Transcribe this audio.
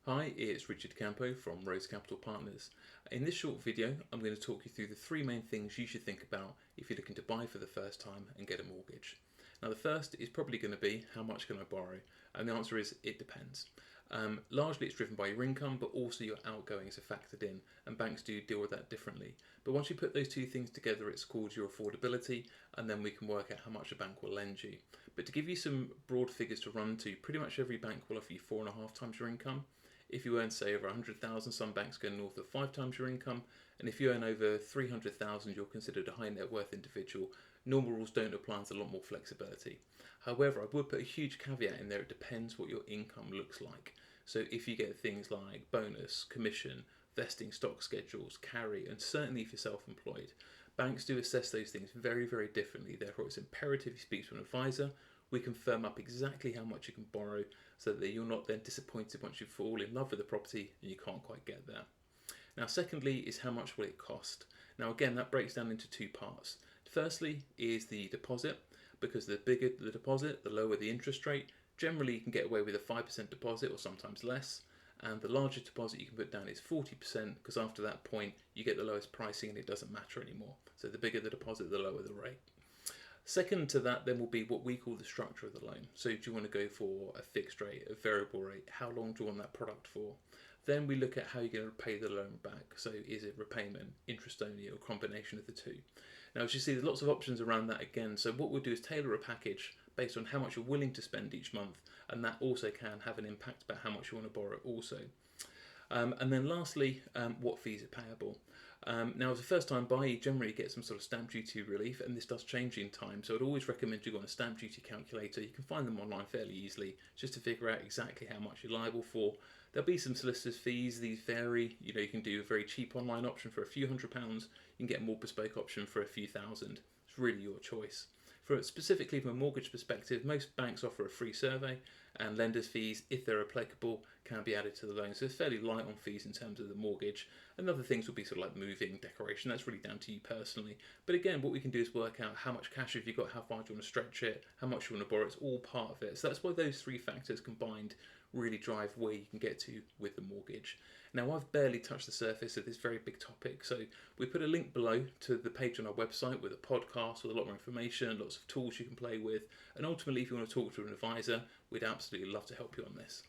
Hi, it's Richard Campo from Rose Capital Partners. In this short video, I'm going to talk you through the three main things you should think about if you're looking to buy for the first time and get a mortgage. Now, the first is probably going to be, how much can I borrow? And the answer is, it depends. Largely, it's driven by your income, but also your outgoings are factored in, and banks do deal with that differently. But once you put those two things together, it's called your affordability, and then we can work out how much a bank will lend you. But to give you some broad figures to run to, pretty much every bank will offer you 4.5 times your income. If you earn, say, over 100,000, some banks go north of 5 times your income, and if you earn over 300,000, you're considered a high net worth individual. Normal rules don't apply, and there's a lot more flexibility. However, I would put a huge caveat in there: it depends what your income looks like. So if you get things like bonus, commission, vesting stock schedules, carry, and certainly if you're self-employed, banks do assess those things very, very differently. Therefore, it's imperative you speak to an advisor. We can firm up exactly how much you can borrow so that you're not then disappointed once you fall in love with the property and you can't quite get there. Now, secondly, is how much will it cost? Now, again, that breaks down into two parts. Firstly is the deposit, because the bigger the deposit, the lower the interest rate. Generally, you can get away with a 5% deposit or sometimes less. And the larger deposit you can put down is 40%, because after that point, you get the lowest pricing and it doesn't matter anymore. So the bigger the deposit, the lower the rate. Second to that then will be what we call the structure of the loan. So do you want to go for a fixed rate, a variable rate? How long do you want that product for? Then we look at how you're going to pay the loan back. So is it repayment, interest only, or a combination of the two? Now, as you see, there's lots of options around that again. So what we'll do is tailor a package based on how much you're willing to spend each month, and that also can have an impact about how much you want to borrow also. And then lastly, what fees are payable? Now, as a first-time buyer, you generally get some sort of stamp duty relief, and this does change in time. So I'd always recommend you go on a stamp duty calculator. You can find them online fairly easily, just to figure out exactly how much you're liable for. There'll be some solicitor's fees. These vary. You can do a very cheap online option for a few £100s. You can get a more bespoke option for a few thousand. It's really your choice. Specifically from a mortgage perspective, most banks offer a free survey, and lenders' fees, if they're applicable, can be added to the loan. So it's fairly light on fees in terms of the mortgage. And other things will be sort of like moving, decoration. That's really down to you personally. But again, what we can do is work out how much cash have you got, how far do you want to stretch it, how much you want to borrow. It's all part of it. So that's why those three factors combined really drive where you can get to with the mortgage. Now, I've barely touched the surface of this very big topic, so we put a link below to the page on our website with a podcast with a lot more information, lots of tools you can play with, and ultimately, if you want to talk to an advisor, we'd absolutely love to help you on this.